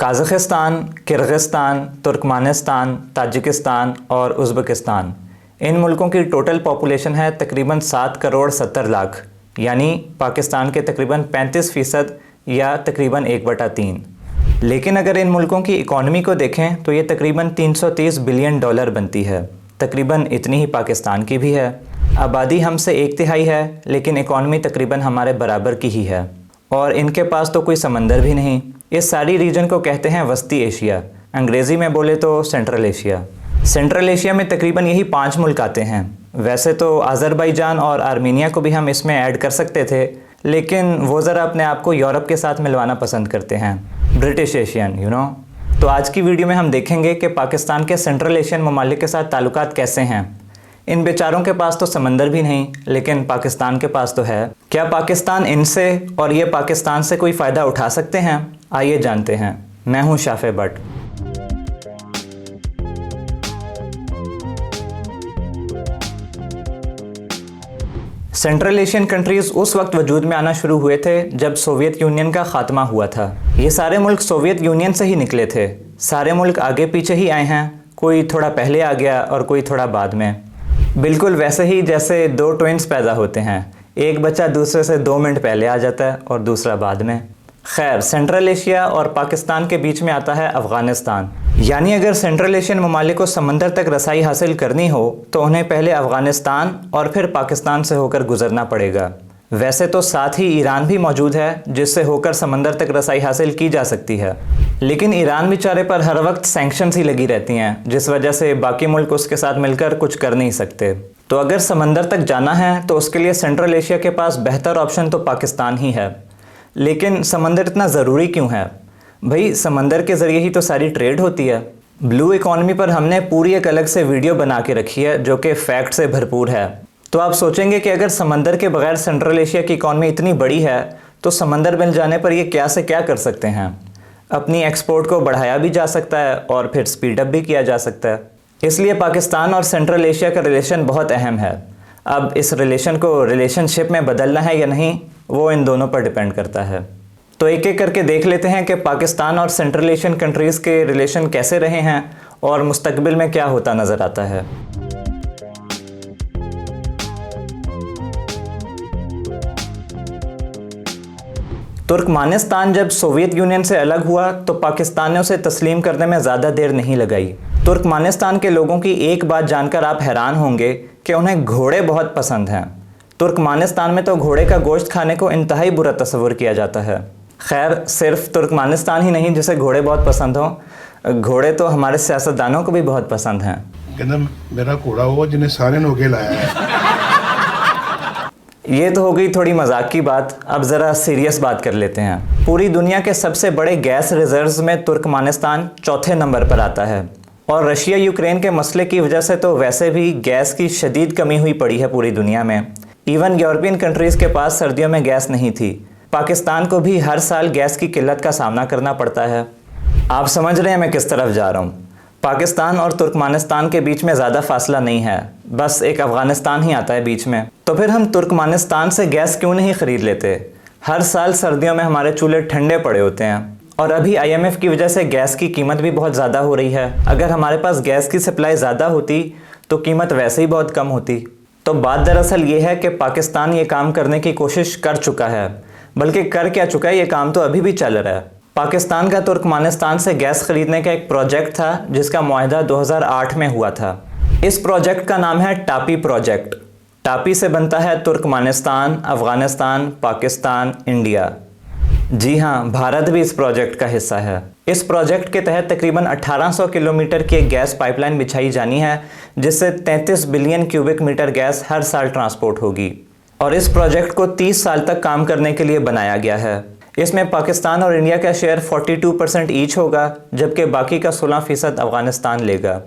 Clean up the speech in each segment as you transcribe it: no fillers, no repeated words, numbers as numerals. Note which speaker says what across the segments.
Speaker 1: काज़ाख़िस्तान, Kyrgyzstan, Turkmenistan, Tajikistan और Uzbekistan, इन मुल्कों की टोटल पॉपुलेशन है तकरीबन 7 करोड़ 70 लाख, यानी पाकिस्तान के तकरीबन 35% या तकरीबन 1/3। लेकिन अगर इन मुल्कों की इकॉनमी को देखें तो ये तकरीबन 330 बिलियन डॉलर बनती है। तकरीबन इतनी ही पाकिस्तान की भी है। आबादी हमसे 1/3 है, लेकिन इकॉनमी तकरीबन हमारे बराबर की ही है। और इनके पास तो कोई समंदर भी नहीं। इस सारी रीजन को कहते हैं वस्ती एशिया, अंग्रेज़ी में बोले तो सेंट्रल एशिया। सेंट्रल एशिया में तकरीबन यही 5 मुल्क आते हैं। वैसे तो अज़रबैजान और आर्मीनिया को भी हम इसमें ऐड कर सकते थे, लेकिन वो ज़रा अपने आप को यूरोप के साथ मिलवाना पसंद करते हैं, ब्रिटिश एशियन तो आज की वीडियो में हम देखेंगे कि पाकिस्तान के सेंट्रल एशियन ममालिक के साथ ताल्लुकात कैसे हैं। इन बेचारों के पास तो समंदर भी नहीं, लेकिन पाकिस्तान के पास तो है। क्या पाकिस्तान इनसे और ये पाकिस्तान से कोई फ़ायदा उठा सकते हैं? आइए जानते हैं। मैं हूँ Shafey Bhatt. Central Asian countries उस वक्त वजूद में आना शुरू हुए थे जब सोवियत यूनियन का ख़ात्मा हुआ था। ये सारे मुल्क सोवियत यूनियन से ही निकले थे। सारे मुल्क आगे पीछे ही आए हैं, कोई थोड़ा पहले आ गया और कोई थोड़ा बाद में। बिल्कुल वैसे ही जैसे 2 ट्विन्स पैदा होते हैं, एक बच्चा दूसरे से 2 मिनट पहले आ जाता है और दूसरा बाद में। खैर, सेंट्रल एशिया और पाकिस्तान के बीच में आता है अफ़गानिस्तान। यानी अगर सेंट्रल एशियन ममालिक को समंदर तक रसाई हासिल करनी हो तो उन्हें पहले अफ़गानिस्तान और फिर पाकिस्तान से होकर गुजरना पड़ेगा। वैसे तो साथ ही ईरान भी मौजूद है, जिससे होकर समंदर तक रसाई हासिल की जा सकती है, लेकिन ईरान बेचारे पर हर वक्त सैंक्शंस ही लगी रहती हैं, जिस वजह से बाकी मुल्क उसके साथ मिलकर कुछ कर नहीं सकते। तो अगर समंदर तक जाना है तो उसके लिए सेंट्रल एशिया के पास बेहतर ऑप्शन तो पाकिस्तान ही है। लेकिन समंदर इतना ज़रूरी क्यों है? भाई, समंदर के ज़रिए ही तो सारी ट्रेड होती है। ब्लू इकॉनमी पर हमने पूरी एक अलग से वीडियो बना के रखी है जो कि फैक्ट से भरपूर है। तो आप सोचेंगे कि अगर समंदर के बगैर सेंट्रल एशिया की इकॉनमी इतनी बड़ी है तो समंदर मिल जाने पर ये क्या से क्या कर सकते हैं। अपनी एक्सपोर्ट को बढ़ाया भी जा सकता है और फिर स्पीड अप भी किया जा सकता है। इसलिए पाकिस्तान और सेंट्रल एशिया का रिलेशन बहुत अहम है। अब इस रिलेशन को रिलेशनशिप में बदलना है या नहीं, वो इन दोनों पर डिपेंड करता है। तो एक एक करके देख लेते हैं कि पाकिस्तान और सेंट्रल एशियन कंट्रीज़ के रिलेशन कैसे रहे हैं और मुस्तकबिल में क्या होता नज़र आता है। तुर्कमानिस्तान जब सोवियत यूनियन से अलग हुआ तो पाकिस्तान ने उसे तस्लीम करने में ज़्यादा देर नहीं लगाई। तुर्कमानिस्तान के लोगों की एक बात जानकर आप हैरान होंगे कि उन्हें घोड़े बहुत पसंद हैं। तुर्कमानिस्तान में तो घोड़े का गोश्त खाने को इंतहाई बुरा तस्वुर किया जाता है। खैर, सिर्फ तुर्कमानिस्तान ही नहीं जिसे घोड़े बहुत पसंद हों, घोड़े तो हमारे सियासतदानों को भी बहुत पसंद हैं।
Speaker 2: कहना मेरा घोड़ा वो जिन्हें सारे नोके लाया है।
Speaker 1: ये तो हो गई थोड़ी मजाक की बात। अब ज़रा सीरियस बात कर लेते हैं। पूरी दुनिया के सबसे बड़े गैस रिजर्व्स में तुर्कमानिस्तान चौथे नंबर पर आता है। और रशिया यूक्रेन के मसले की वजह से तो वैसे भी गैस की शदीद कमी हुई पड़ी है पूरी दुनिया में। इवन यूरोपियन कंट्रीज़ के पास सर्दियों में गैस नहीं थी। पाकिस्तान को भी हर साल गैस की किल्लत का सामना करना पड़ता है। आप समझ रहे हैं मैं किस तरफ जा रहा हूँ। पाकिस्तान और तुर्कमानिस्तान के बीच में ज़्यादा फासला नहीं है, बस एक अफ़गानिस्तान ही आता है बीच में। तो फिर हम तुर्कमानिस्तान से गैस क्यों नहीं ख़रीद लेते? हर साल सर्दियों में हमारे चूल्हे ठंडे पड़े होते हैं और अभी IMF की वजह से गैस की कीमत भी बहुत ज़्यादा हो रही है। अगर हमारे पास गैस की सप्लाई ज़्यादा होती तो कीमत वैसे ही बहुत कम होती। तो बात दरअसल ये है कि पाकिस्तान ये काम करने की कोशिश कर चुका है, बल्कि कर क्या चुका है, ये काम तो अभी भी चल रहा है। पाकिस्तान का तुर्कमानिस्तान से गैस खरीदने का एक प्रोजेक्ट था जिसका मुआहदा 2008 में हुआ था। इस प्रोजेक्ट का नाम है टापी प्रोजेक्ट। टापी से बनता है तुर्कमानिस्तान, अफ़गानिस्तान, पाकिस्तान, इंडिया। जी हाँ, भारत भी इस प्रोजेक्ट का हिस्सा है। इस प्रोजेक्ट के तहत तकरीबन 1800 किलोमीटर की एक गैस पाइपलाइन बिछाई जानी है, जिससे 33 बिलियन क्यूबिक मीटर गैस हर साल ट्रांसपोर्ट होगी। और इस प्रोजेक्ट को 30 साल तक काम करने के लिए बनाया गया है। इसमें पाकिस्तान और इंडिया का शेयर 42% ईच होगा, जबकि बाकी का 16% अफ़गानिस्तान लेगा।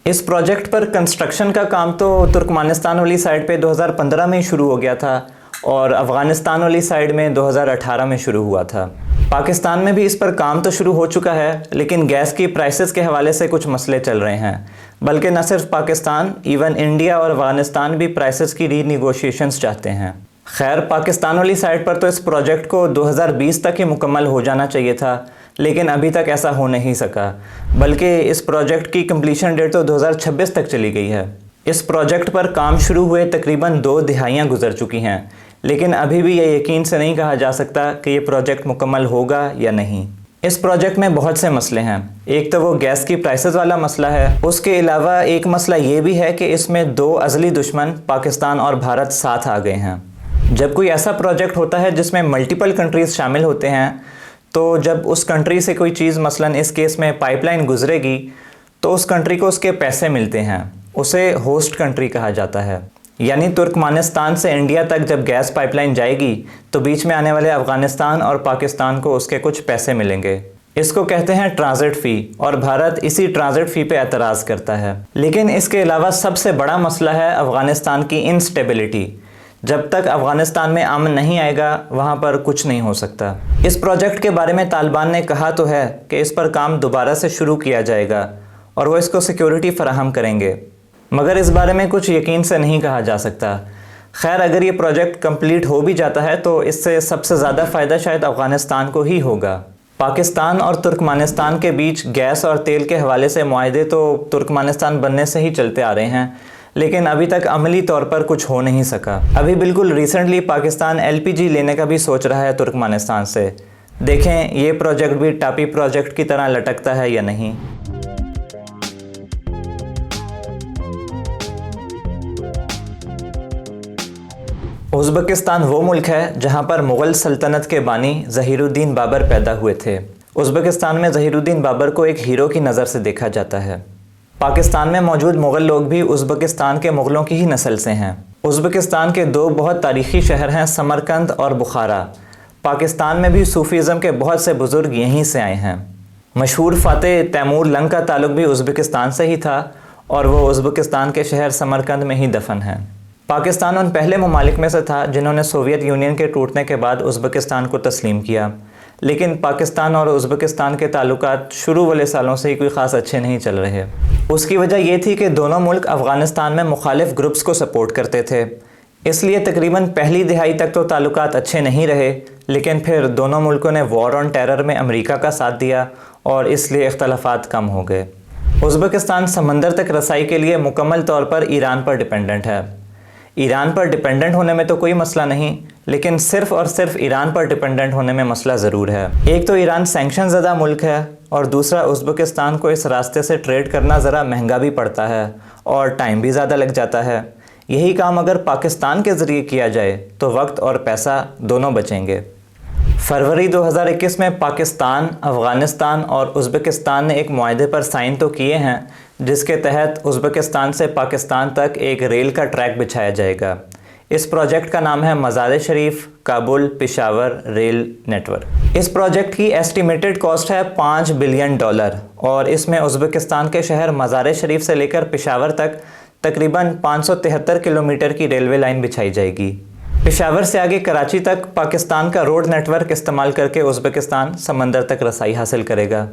Speaker 1: इस प्रोजेक्ट पर कंस्ट्रक्शन का काम तो तुर्कमानिस्तान वाली साइड पे 2015 में ही शुरू हो गया था और अफ़गानिस्तान वाली साइड में 2018 में शुरू हुआ था। पाकिस्तान में भी इस पर काम तो शुरू हो चुका है, लेकिन गैस की प्राइसेस के हवाले से कुछ मसले चल रहे हैं। बल्कि न सिर्फ पाकिस्तान, इवन इंडिया और अफ़गानिस्तान भी प्राइसेस की रीनिगोशिएशंस चाहते हैं। खैर, पाकिस्तान वाली साइड पर तो इस प्रोजेक्ट को 2020 तक ही मुकम्मल हो जाना चाहिए था, लेकिन अभी तक ऐसा हो नहीं सका, बल्कि इस प्रोजेक्ट की कंप्लीशन डेट तो 2026 तक चली गई है। इस प्रोजेक्ट पर काम शुरू हुए तकरीबन 2 दिहाइयाँ गुजर चुकी हैं, लेकिन अभी भी ये यकीन से नहीं कहा जा सकता कि ये प्रोजेक्ट मुकम्मल होगा या नहीं। इस प्रोजेक्ट में बहुत से मसले हैं। एक तो वो गैस की प्राइसेस वाला मसला है, उसके अलावा एक मसला ये भी है कि इसमें 2 अज़ली दुश्मन पाकिस्तान और भारत साथ आ गए हैं। जब कोई ऐसा प्रोजेक्ट होता है जिसमें मल्टीपल कंट्रीज़ शामिल होते हैं, तो जब उस कंट्री से कोई चीज़, मसलन इस केस में पाइपलाइन गुजरेगी, तो उस कंट्री को उसके पैसे मिलते हैं। उसे होस्ट कंट्री कहा जाता है। यानी तुर्कमानिस्तान से इंडिया तक जब गैस पाइपलाइन जाएगी तो बीच में आने वाले अफ़गानिस्तान और पाकिस्तान को उसके कुछ पैसे मिलेंगे। इसको कहते हैं ट्रांजिट फ़ी, और भारत इसी ट्रांजिट फ़ी पे एतराज़ करता है। लेकिन इसके अलावा सबसे बड़ा मसला है अफ़गानिस्तान की इंस्टेबिलिटी। जब तक अफ़गानिस्तान में अमन नहीं आएगा, वहाँ पर कुछ नहीं हो सकता। इस प्रोजेक्ट के बारे में तालिबान ने कहा तो है कि इस पर काम दोबारा से शुरू किया जाएगा और वो इसको सिक्योरिटी फ़राहम करेंगे, मगर इस बारे में कुछ यकीन से नहीं कहा जा सकता। खैर, अगर ये प्रोजेक्ट कंप्लीट हो भी जाता है तो इससे सबसे ज़्यादा फ़ायदा शायद अफ़गानिस्तान को ही होगा। पाकिस्तान और तुर्कमानिस्तान के बीच गैस और तेल के हवाले से मुआहदे तो तुर्कमानिस्तान बनने से ही चलते आ रहे हैं, लेकिन अभी तक अमली तौर पर कुछ हो नहीं सका। अभी बिल्कुल रिसेंटली पाकिस्तान LPG लेने का भी सोच रहा है तुर्कमानिस्तान से। देखें ये प्रोजेक्ट भी टापी प्रोजेक्ट की तरह लटकता है या नहीं। उज़्बेकिस्तान वो मुल्क है जहाँ पर मुग़ल सल्तनत के बानी ज़हीरुद्दीन बाबर पैदा हुए थे। उज़्बेकिस्तान में ज़हीरुद्दीन बाबर को एक हीरो की नज़र से देखा जाता है। पाकिस्तान में मौजूद मुग़ल लोग भी उज़्बेकिस्तान के मुग़लों की ही नस्ल से हैं। उज़्बेकिस्तान के 2 बहुत तारीख़ी शहर हैं, समरकंद और बुखारा। पाकिस्तान में भी सूफ़ीज़म के बहुत से बुज़ुर्ग यहीं से आए हैं। मशहूर फ़ातेह तैमूर लंग का ताल्लुक़ भी उज़्बेकिस्तान से ही था और वो उज़्बेकिस्तान के शहर समरकंद में ही दफन है। पाकिस्तान उन पहले ममालिक में से था जिन्होंने सोवियत यूनियन के टूटने के बाद उज़्बेकिस्तान को तस्लीम किया, लेकिन पाकिस्तान और उज़्बेकिस्तान के ताल्लुकात शुरू वाले सालों से ही कोई ख़ास अच्छे नहीं चल रहे। उसकी वजह ये थी कि दोनों मुल्क अफ़गानिस्तान में मुखालिफ ग्रुप्स को सपोर्ट करते थे, इसलिए तकरीबन पहली दिहाई तक तो ताल्लुकात अच्छे नहीं रहे। लेकिन फिर दोनों मुल्कों ने वॉर ऑन टेरर में अमेरिका का साथ दिया और इसलिए इख्तलाफात कम हो गए। उज़्बेकिस्तान समंदर तक रसाई के लिए मुकम्मल तौर पर ईरान पर डिपेंडेंट है। ईरान पर डिपेंडेंट होने में तो कोई मसला नहीं, लेकिन सिर्फ़ और सिर्फ ईरान पर डिपेंडेंट होने में मसला ज़रूर है। एक तो ईरान सैंक्शन ज़दा मुल्क है, और दूसरा उज़्बेकिस्तान को इस रास्ते से ट्रेड करना ज़रा महंगा भी पड़ता है और टाइम भी ज़्यादा लग जाता है। यही काम अगर पाकिस्तान के ज़रिए किया जाए तो वक्त और पैसा दोनों बचेंगे। फरवरी 2021 में पाकिस्तान, अफ़गानिस्तान और उज़्बेकिस्तान ने एक मुआहदे पर साइन तो किए हैं, जिसके तहत उज़्बेकिस्तान से पाकिस्तान तक एक रेल का ट्रैक बिछाया जाएगा। इस प्रोजेक्ट का नाम है मज़ार शरीफ काबुल पेशावर रेल नेटवर्क। इस प्रोजेक्ट की एस्टिमेटेड कॉस्ट है $5 बिलियन और इसमें उज़्बेकिस्तान के शहर मज़ार शरीफ से लेकर पेशावर तक तकरीबन 573 किलोमीटर की रेलवे लाइन बिछाई जाएगी। पेशावर से आगे कराची तक पाकिस्तान का रोड नेटवर्क इस्तेमाल करके उज़्बेकिस्तान समंदर तक रसाई हासिल करेगा।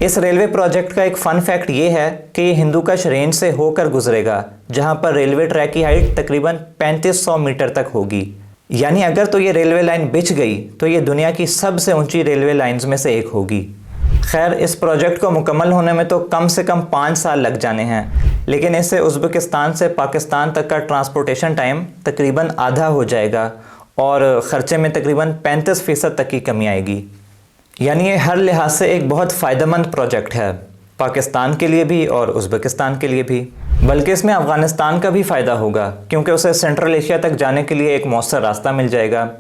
Speaker 1: इस रेलवे प्रोजेक्ट का एक फ़न फैक्ट ये है कि ये हिंदूकुश रेंज से होकर गुजरेगा, जहां पर रेलवे ट्रैक की हाइट तकरीबन 3500 मीटर तक होगी। यानी अगर तो ये रेलवे लाइन बिछ गई तो ये दुनिया की सबसे ऊंची रेलवे लाइंस में से एक होगी। खैर, इस प्रोजेक्ट को मुकम्मल होने में तो कम से कम 5 साल लग जाने हैं, लेकिन इससे उज़्बेकिस्तान से पाकिस्तान तक का ट्रांसपोर्टेशन टाइम तकरीबन आधा हो जाएगा और ख़र्चे में तकरीबन 35% तक की कमी आएगी। यानी ये हर लिहाज से एक बहुत फ़ायदेमंद प्रोजेक्ट है, पाकिस्तान के लिए भी और उज़्बेकिस्तान के लिए भी। बल्कि इसमें अफ़गानिस्तान का भी फ़ायदा होगा, क्योंकि उसे सेंट्रल एशिया तक जाने के लिए एक मौसर रास्ता मिल जाएगा।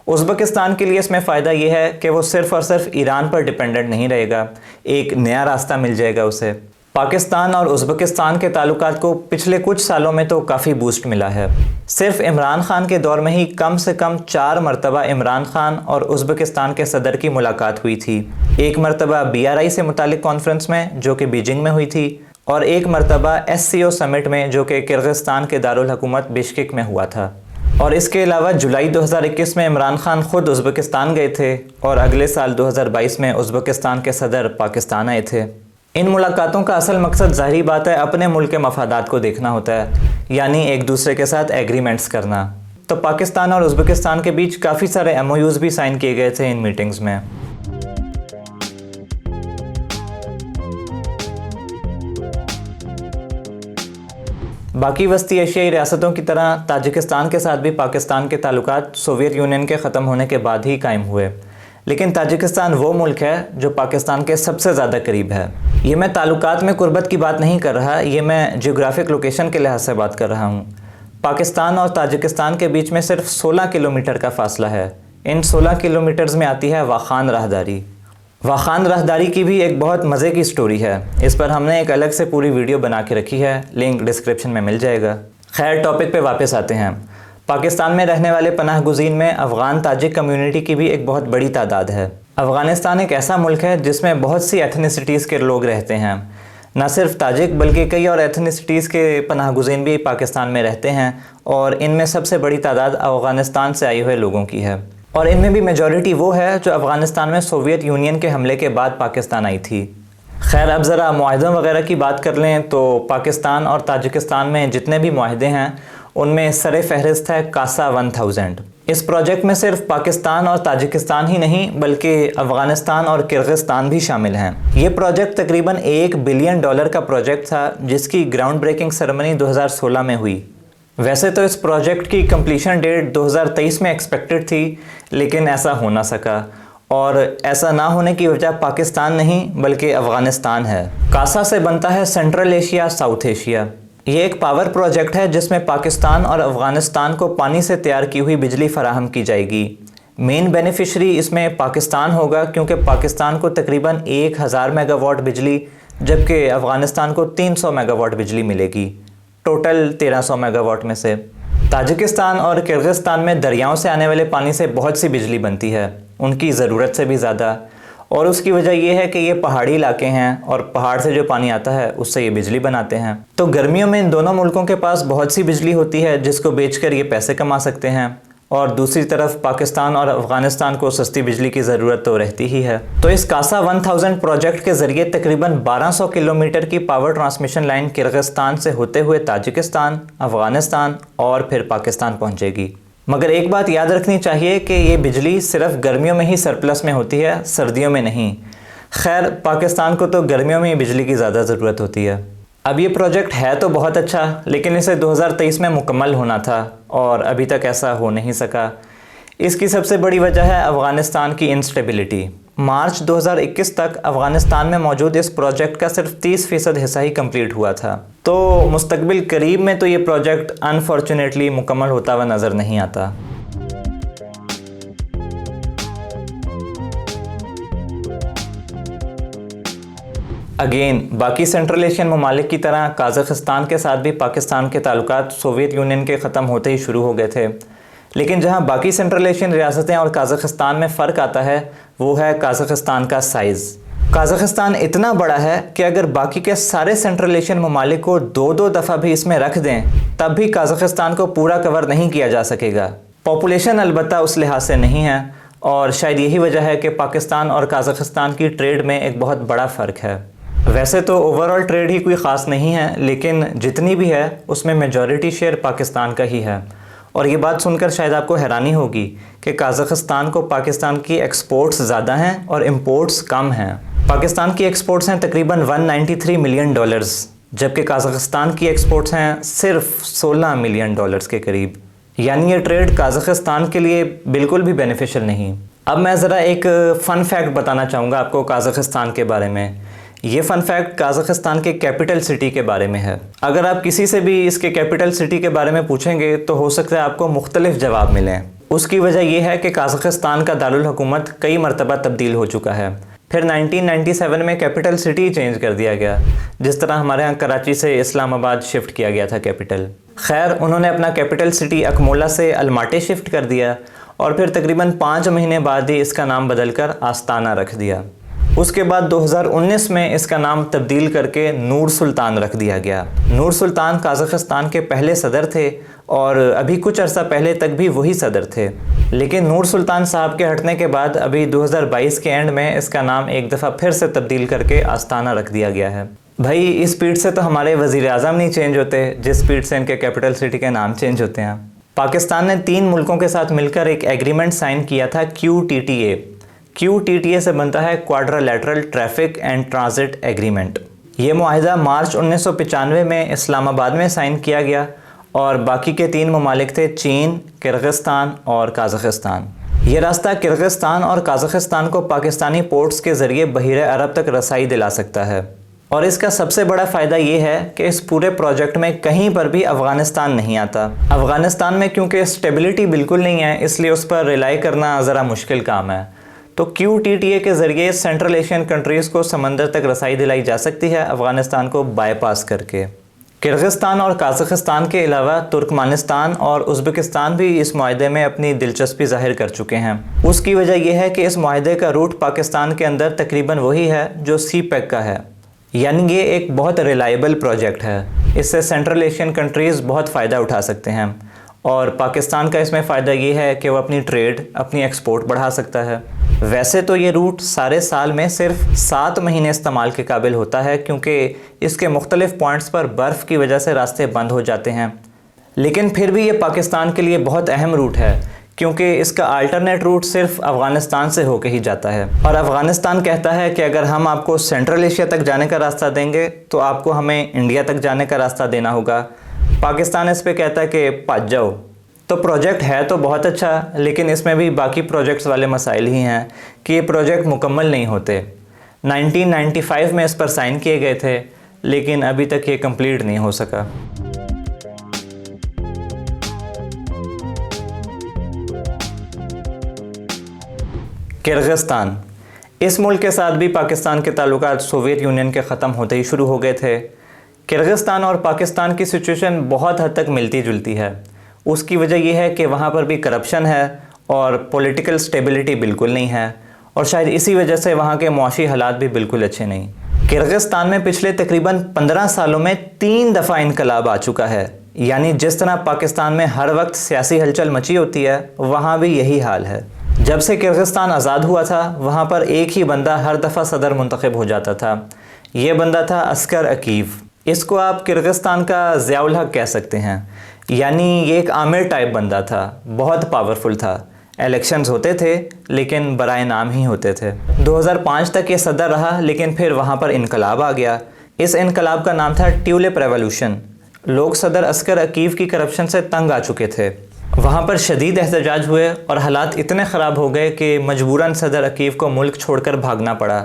Speaker 1: उज़्बेकिस्तान के लिए इसमें फ़ायदा ये है कि वो सिर्फ़ और सिर्फ ईरान पर डिपेंडेंट नहीं रहेगा, एक नया रास्ता मिल जाएगा उसे। पाकिस्तान और उज़्बेकिस्तान के ताल्लुकात को पिछले कुछ सालों में तो काफ़ी बूस्ट मिला है। सिर्फ इमरान खान के दौर में ही कम से कम 4 मरतबा इमरान खान और उज़्बेकिस्तान के सदर की मुलाकात हुई थी। एक मरतबा BRI से मुतालिक कॉन्फ्रेंस में जो कि बीजिंग में हुई थी, और एक मरतबा SCO समिट में जो कि किर्गिस्तान के दारुल हुकूमत बिश्केक में हुआ था। और इसके अलावा जुलाई 2021 में इमरान खान खुद उज़्बेकिस्तान गए थे और अगले साल 2022 में उज़्बेकिस्तान के सदर पाकिस्तान आए थे। इन मुलाकातों का असल मकसद ज़ाहिर बात है अपने मुल्क के मफादात को देखना होता है, यानी एक दूसरे के साथ एग्रीमेंट्स करना। तो पाकिस्तान और उज़्बेकिस्तान के बीच काफ़ी सारे MOUs भी साइन किए गए थे इन मीटिंग्स में। बाकी वस्ती एशियाई रियासतों की तरह ताजिकिस्तान के साथ भी पाकिस्तान के ताल्लुकात सोवियत यूनियन के ख़त्म होने के बाद ही कायम हुए, लेकिन ताजिकिस्तान वो मुल्क है जो पाकिस्तान के सबसे ज़्यादा करीब है। ये मैं ताल्लुकात में कुर्बत की बात नहीं कर रहा, ये मैं जियोग्राफिक लोकेशन के लिहाज से बात कर रहा हूँ। पाकिस्तान और ताजिकिस्तान के बीच में सिर्फ 16 किलोमीटर का फासला है। इन 16 किलोमीटर्स में आती है वाखान राहदारी। वाखान राहदारी की भी एक बहुत मज़े की स्टोरी है, इस पर हमने एक अलग से पूरी वीडियो बना के रखी है, लिंक डिस्क्रिप्शन में मिल जाएगा। खैर, टॉपिक पे वापस आते हैं। पाकिस्तान में रहने वाले पनाह गुज़ीन में अफ़गान ताजिक कम्युनिटी की भी एक बहुत बड़ी तादाद है। अफ़गानिस्तान एक ऐसा मुल्क है जिसमें बहुत सी एथनिसिटीज़ के लोग रहते हैं। न सिर्फ ताजिक बल्कि कई और एथनिसिटीज़ के पनाह गुज़ीन भी पाकिस्तान में रहते हैं और इनमें सबसे बड़ी तादाद अफ़गानिस्तान से आए हुए लोगों की है। और इनमें भी मेजॉरिटी वो है जो अफ़गानिस्तान में सोवियत यूनियन के हमले के बाद पाकिस्तान आई थी। खैर, अब ज़रा मुआहदों वगैरह की बात कर लें तो पाकिस्तान और ताजिकिस्तान में जितने भी मुआहदे हैं उनमें सरे फहरिस्त है कासा 1000। इस प्रोजेक्ट में सिर्फ पाकिस्तान और ताजिकिस्तान ही नहीं बल्कि अफ़गानिस्तान और किर्गिस्तान भी शामिल हैं। ये प्रोजेक्ट तकरीबन $1 बिलियन का प्रोजेक्ट था जिसकी ग्राउंड ब्रेकिंग सेरेमनी 2016 में हुई। वैसे तो इस प्रोजेक्ट की कंप्लीशन डेट 2023 में एक्सपेक्टेड थी, लेकिन ऐसा हो ना सका और ऐसा ना होने की वजह पाकिस्तान नहीं बल्कि अफ़गानिस्तान है। कासा से बनता है सेंट्रल एशिया साउथ एशिया। ये एक पावर प्रोजेक्ट है जिसमें पाकिस्तान और अफ़गानिस्तान को पानी से तैयार की हुई बिजली फराहम की जाएगी। मेन बेनिफिशरी इसमें पाकिस्तान होगा क्योंकि पाकिस्तान को तकरीबन 1000 मेगावाट बिजली जबकि अफ़गानिस्तान को 300 मेगावाट बिजली मिलेगी, टोटल 1300 मेगावाट में से। ताजिकिस्तान और किर्गिस्तान में दरियाओं से आने वाले पानी से बहुत सी बिजली बनती है, उनकी ज़रूरत से भी ज़्यादा, और उसकी वजह यह है कि ये पहाड़ी इलाके हैं और पहाड़ से जो पानी आता है उससे ये बिजली बनाते हैं। तो गर्मियों में इन दोनों मुल्कों के पास बहुत सी बिजली होती है जिसको बेचकर ये पैसे कमा सकते हैं, और दूसरी तरफ पाकिस्तान और अफ़गानिस्तान को सस्ती बिजली की ज़रूरत तो रहती ही है। तो इस कासा 1000 प्रोजेक्ट के ज़रिए तकरीबन 1200 किलोमीटर की पावर ट्रांसमिशन लाइन किर्गिस्तान से होते हुए ताजिकिस्तान, अफ़गानिस्तान और फिर पाकिस्तान पहुँचेगी। मगर एक बात याद रखनी चाहिए कि ये बिजली सिर्फ गर्मियों में ही सरप्लस में होती है, सर्दियों में नहीं। खैर, पाकिस्तान को तो गर्मियों में ही बिजली की ज़्यादा ज़रूरत होती है। अब ये प्रोजेक्ट है तो बहुत अच्छा, लेकिन इसे 2023 में मुकम्मल होना था और अभी तक ऐसा हो नहीं सका। इसकी सबसे बड़ी वजह है अफ़गानिस्तान की इंस्टेबिलिटी। मार्च 2021 तक अफ़गानिस्तान में मौजूद इस प्रोजेक्ट का सिर्फ 30% हिस्सा ही कंप्लीट हुआ था। तो मुस्तकबिल करीब में तो ये प्रोजेक्ट अनफॉर्चुनेटली मुकम्मल होता हुआ नज़र नहीं आता। अगेन, बाकी सेंट्रल एशियन ममालिक की तरह काज़ाकिस्तान के साथ भी पाकिस्तान के ताल्लुकात सोवियत यूनियन के ख़त्म होते ही शुरू हो गए थे, लेकिन जहां बाकी सेंट्रल एशियन रियासतें और काज़ाकिस्तान में फ़र्क आता है वो है काज़ाकिस्तान का साइज़। काज़ाकिस्तान इतना बड़ा है कि अगर बाकी के सारे सेंट्रल एशियन ममालिक को 2-2 दफ़ा भी इसमें रख दें तब भी काज़ाकिस्तान को पूरा कवर नहीं किया जा सकेगा। पॉपुलेशन अलबत्ता उस लिहाज से नहीं है, और शायद यही वजह है कि पाकिस्तान और काज़ाकिस्तान की ट्रेड में एक बहुत बड़ा फ़र्क है। वैसे तो ओवरऑल ट्रेड ही कोई ख़ास नहीं है, लेकिन जितनी भी है उसमें मेजॉरिटी शेयर पाकिस्तान का ही है। और ये बात सुनकर शायद आपको हैरानी होगी कि काज़ाकिस्तान को पाकिस्तान की एक्सपोर्ट्स ज़्यादा हैं और इंपोर्ट्स कम हैं। पाकिस्तान की एक्सपोर्ट्स हैं तकरीबन $193 मिलियन, जबकि काज़ाकिस्तान की एक्सपोर्ट्स हैं सिर्फ $16 मिलियन के करीब। यानी ये ट्रेड काज़ाकिस्तान के लिए बिल्कुल भी बेनिफिशियल नहीं। अब मैं ज़रा एक फ़न फैक्ट बताना चाहूँगा आपको काज़ाकिस्तान के बारे में। ये फ़न फैक्ट काज़ाकिस्तान के कैपिटल सिटी के बारे में है। अगर आप किसी से भी इसके कैपिटल सिटी के बारे में पूछेंगे तो हो सकता है आपको मुख्तलिफ जवाब मिलें। उसकी वजह यह है कि काज़ाकिस्तान का दारुल हुकूमत कई मरतबा तब्दील हो चुका है। फिर 1997 में कैपिटल सिटी चेंज कर दिया गया, जिस तरह हमारे यहाँ कराची से इस्लामाबाद शिफ्ट किया गया था कैपिटल। खैर, उन्होंने अपना कैपिटल सिटी अकमोला से अलमाटी शिफ्ट कर दिया और फिर तकरीबन 5 महीने बाद ही इसका नाम बदलकर आस्ताना रख दिया। उसके बाद 2019 में इसका नाम तब्दील करके नूर सुल्तान रख दिया गया। नूर सुल्तान काज़ाकिस्तान के पहले सदर थे और अभी कुछ अर्सा पहले तक भी वही सदर थे, लेकिन नूर सुल्तान साहब के हटने के बाद अभी 2022 के एंड में इसका नाम एक दफ़ा फिर से तब्दील करके आस्ताना रख दिया गया है। भाई, इस स्पीड से तो हमारे वज़ीर आज़म नहीं चेंज होते जिस स्पीड से इनके कैपिटल सिटी के नाम चेंज होते हैं। पाकिस्तान ने 3 मुल्कों के साथ मिलकर एक एग्रीमेंट साइन किया था, QTTA। QTTA से बनता है quadrilateral traffic and transit agreement. ये मुआहिदा मार्च 1995 में इस्लामाबाद में साइन किया गया और बाकी के 3 ममालिक थे चीन, किर्गिस्तान और काज़ाख़िस्तान। ये रास्ता किर्गिस्तान और काज़ाख़िस्तान को पाकिस्तानी पोर्ट्स के ज़रिए बहीर अरब तक रसाई दिला सकता है। और इसका सबसे बड़ा फ़ायदा ये है कि इस पूरे प्रोजेक्ट में कहीं पर भी अफ़गानिस्तान नहीं आता। अफ़गानिस्तान में क्योंकि स्टेबिलिटी बिल्कुल नहीं है, इसलिए उस पर रिलाई करना ज़रा मुश्किल काम है। तो QTTA के ज़रिए सेंट्रल एशियन कंट्रीज़ को समंदर तक रसाई दिलाई जा सकती है अफ़गानिस्तान को बाईपास करके। किर्गिस्तान और काज़ाख़िस्तान के अलावा तुर्कमानिस्तान और उज़्बेकिस्तान भी इस मुआहदे में अपनी दिलचस्पी ज़ाहिर कर चुके हैं। उसकी वजह यह है कि इस मुआहदे का रूट पाकिस्तान के अंदर तकरीबन वही है जो CPEC का है, यानी ये एक बहुत रिलायबल प्रोजेक्ट है। इससे सेंट्रल एशियन कंट्रीज़ बहुत फ़ायदा उठा सकते हैं और पाकिस्तान का इसमें फ़ायदा ये है कि वह अपनी ट्रेड, अपनी एक्सपोर्ट बढ़ा सकता है। वैसे तो ये रूट सारे साल में सिर्फ 7 महीने इस्तेमाल के काबिल होता है क्योंकि इसके मुख्तलिफ पॉइंट्स पर बर्फ़ की वजह से रास्ते बंद हो जाते हैं, लेकिन फिर भी ये पाकिस्तान के लिए बहुत अहम रूट है क्योंकि इसका अल्टरनेट रूट सिर्फ अफ़गानिस्तान से होके ही जाता है। और अफ़गानिस्तान कहता है कि अगर हम आपको सेंट्रल एशिया तक जाने का रास्ता देंगे तो आपको हमें इंडिया तक जाने का रास्ता देना होगा। पाकिस्तान इस पे कहता है कि भाग जाओ। तो प्रोजेक्ट है तो बहुत अच्छा, लेकिन इसमें भी बाकी प्रोजेक्ट्स वाले मसाइल ही हैं कि ये प्रोजेक्ट मुकम्मल नहीं होते। 1995 में इस पर साइन किए गए थे, लेकिन अभी तक ये कंप्लीट नहीं हो सका। किर्गिस्तान, इस मुल्क के साथ भी पाकिस्तान के ताल्लुकात सोवियत यूनियन के ख़त्म होते ही शुरू हो गए थे। किर्गिस्तान और पाकिस्तान की सिचुएशन बहुत हद तक मिलती जुलती है। उसकी वजह यह है कि वहाँ पर भी करप्शन है और पॉलिटिकल स्टेबिलिटी बिल्कुल नहीं है, और शायद इसी वजह से वहाँ के मुआशी हालात भी बिल्कुल अच्छे नहीं। किर्गिस्तान में पिछले तकरीबन 15 सालों में 3 दफ़ा इनकलाब आ चुका है, यानी जिस तरह पाकिस्तान में हर वक्त सियासी हलचल मची होती है, वहाँ भी यही हाल है। जब से किर्गिस्तान आज़ाद हुआ था, वहाँ पर एक ही बंदा हर दफ़ा सदर मुंतखब हो जाता था। ये बंदा था अस्कर अकीव। इसको आप किर्गिस्तान का ज़ियाउल हक कह सकते हैं, यानी ये एक आमिर टाइप बंदा था, बहुत पावरफुल था। इलेक्शंस होते थे लेकिन बराए नाम ही होते थे। 2005 तक ये सदर रहा, लेकिन फिर वहाँ पर इनकलाब आ गया। इस इनकलाब का नाम था ट्यूलिप रेवोल्यूशन। लोग सदर अस्कर अकीव की करप्शन से तंग आ चुके थे। वहाँ पर शदीद एहतजाज हुए और हालात इतने ख़राब हो गए कि मजबूरन सदर अकीव को मुल्क छोड़कर भागना पड़ा।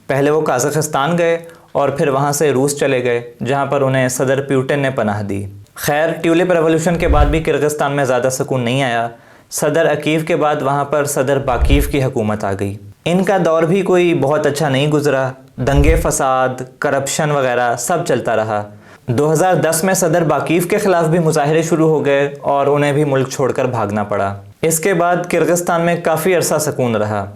Speaker 1: पहले वो काज़ाख़िस्तान गए और फिर वहाँ से रूस चले गए, जहाँ पर उन्हें सदर प्यूटिन ने पनाह दी। खैर, ट्यूलिप रेवोल्यूशन के बाद भी किर्गिस्तान में ज़्यादा सुकून नहीं आया। सदर अकीव के बाद वहाँ पर सदर बाकीव की हुकूमत आ गई। इनका दौर भी कोई बहुत अच्छा नहीं गुजरा। दंगे फसाद, करप्शन वगैरह सब चलता रहा। 2010 में सदर बाकीव के ख़िलाफ़ भी मुजाहिरे शुरू हो गए और उन्हें भी मुल्क छोड़कर भागना पड़ा। इसके बाद किर्गिस्तान में काफ़ी अरसा सुकून रहा।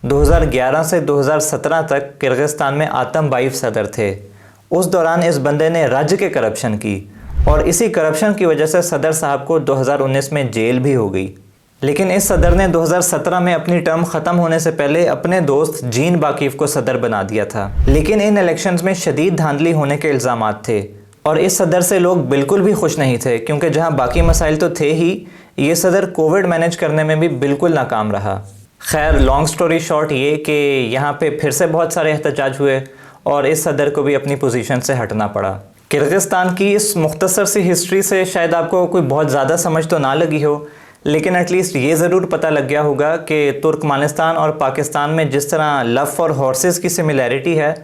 Speaker 1: 2011 से 2017 तक किर्गिस्तान में आतम बाईव सदर थे। उस दौरान इस बंदे ने राज्य के करप्शन की और इसी करप्शन की वजह से सदर साहब को 2019 में जेल भी हो गई। लेकिन इस सदर ने 2017 में अपनी टर्म ख़त्म होने से पहले अपने दोस्त जीन बाकीव को सदर बना दिया था। लेकिन इन इलेक्शंस में शदीद धांधली होने के इल्ज़ामात थे और इस सदर से लोग बिल्कुल भी खुश नहीं थे, क्योंकि जहां बाकी मसाइल तो थे ही, ये सदर कोविड मैनेज करने में भी बिल्कुल नाकाम रहा। खैर, लॉन्ग स्टोरी शॉर्ट ये कि यहाँ पे फिर से बहुत सारे एहतजाज हुए और इस सदर को भी अपनी पोजीशन से हटना पड़ा। किर्गिस्तान की इस मुख्तसर सी हिस्ट्री से शायद आपको कोई बहुत ज़्यादा समझ तो ना लगी हो, लेकिन एटलीस्ट ये ज़रूर पता लग गया होगा कि तुर्कमानिस्तान और पाकिस्तान में जिस तरह लव फॉर हॉर्सेस की सिमिलैरिटी है,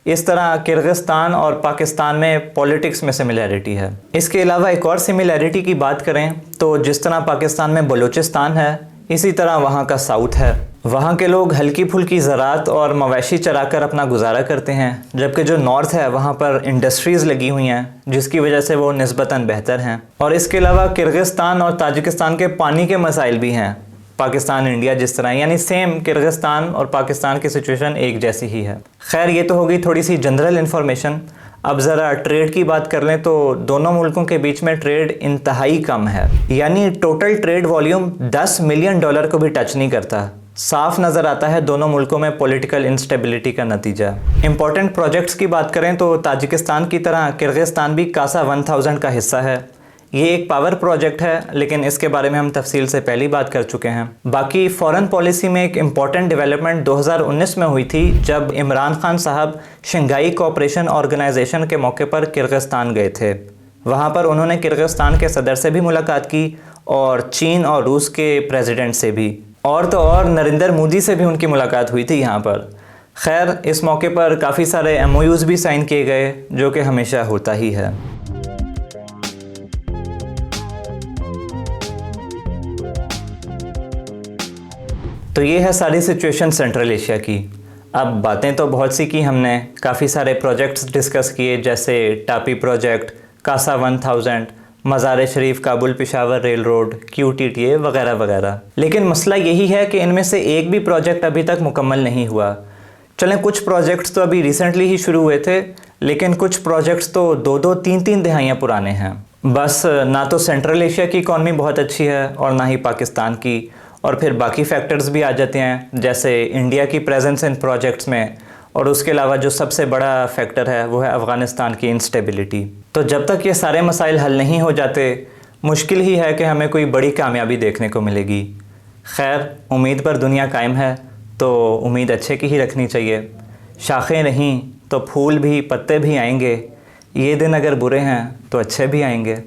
Speaker 1: इस तरह किर्गिस्तान और पाकिस्तान में पॉलिटिक्स में सिमिलैरिटी है। इसके अलावा एक और सिमिलैरिटी की बात करें तो जिस तरह पाकिस्तान में बलूचिस्तान है, इसी तरह वहाँ का साउथ है। वहाँ के लोग हल्की फुल्की ज़राअत और मवेशी चराकर अपना गुजारा करते हैं, जबकि जो नॉर्थ है वहाँ पर इंडस्ट्रीज़ लगी हुई हैं, जिसकी वजह से वो निस्बतन बेहतर हैं। और इसके अलावा किर्गिस्तान और ताजिकिस्तान के पानी के मसाइल भी हैं, पाकिस्तान इंडिया जिस तरह, यानी सेम किर्गिस्तान और पाकिस्तान की सिचुएशन एक जैसी ही है। खैर, ये तो होगी थोड़ी सी जनरल इन्फॉर्मेशन। अब ज़रा ट्रेड की बात कर लें तो दोनों मुल्कों के बीच में ट्रेड इंतहाई कम है, यानी टोटल ट्रेड वॉल्यूम $10 मिलियन को भी टच नहीं करता। साफ नज़र आता है दोनों मुल्कों में पॉलिटिकल इंस्टेबिलिटी का नतीजा। इंपॉर्टेंट प्रोजेक्ट्स की बात करें तो ताजिकिस्तान की तरह किर्गिस्तान भी कासा 1000 का हिस्सा है। ये एक पावर प्रोजेक्ट है, लेकिन इसके बारे में हम तफसील से पहले बात कर चुके हैं। बाकी फ़ॉरेन पॉलिसी में एक इम्पॉर्टेंट डेवलपमेंट 2019 में हुई थी, जब इमरान खान साहब शंघाई कोऑपरेशन ऑर्गेनाइजेशन के मौके पर किर्गिस्तान गए थे। वहाँ पर उन्होंने किर्गिस्तान के सदर से भी मुलाकात की और चीन और रूस के प्रेसिडेंट से भी, और तो और नरेंद्र मोदी से भी उनकी मुलाकात हुई थी यहाँ पर। खैर, इस मौके पर काफ़ी सारे MOUs भी साइन किए गए, जो कि हमेशा होता ही है। तो ये है सारी सिचुएशन सेंट्रल एशिया की। अब बातें तो बहुत सी की हमने, काफ़ी सारे प्रोजेक्ट्स डिस्कस किए, जैसे टापी project, CASA 1000, Mazar Sharif Kabul Peshawar rail road, QTTA वगैरह वगैरह। लेकिन मसला यही है कि इनमें से एक भी प्रोजेक्ट अभी तक मुकम्मल नहीं हुआ। चलें, कुछ प्रोजेक्ट्स तो अभी रिसेंटली ही शुरू हुए थे, लेकिन कुछ प्रोजेक्ट्स तो 2-2, 3-3 दिहाइयाँ पुराने हैं। बस ना तो सेंट्रल एशिया की इकॉनमी बहुत अच्छी है और ना ही पाकिस्तान की, और फिर बाकी फैक्टर्स भी आ जाते हैं, जैसे इंडिया की प्रेजेंस इन प्रोजेक्ट्स में, और उसके अलावा जो सबसे बड़ा फैक्टर है वो है अफ़गानिस्तान की इंस्टेबिलिटी। तो जब तक ये सारे मसाइल हल नहीं हो जाते, मुश्किल ही है कि हमें कोई बड़ी कामयाबी देखने को मिलेगी। खैर, उम्मीद पर दुनिया कायम है, तो उम्मीद अच्छे की ही रखनी चाहिए। शाखें नहीं तो फूल भी, पत्ते भी आएंगे। ये दिन अगर बुरे हैं तो अच्छे भी आएंगे।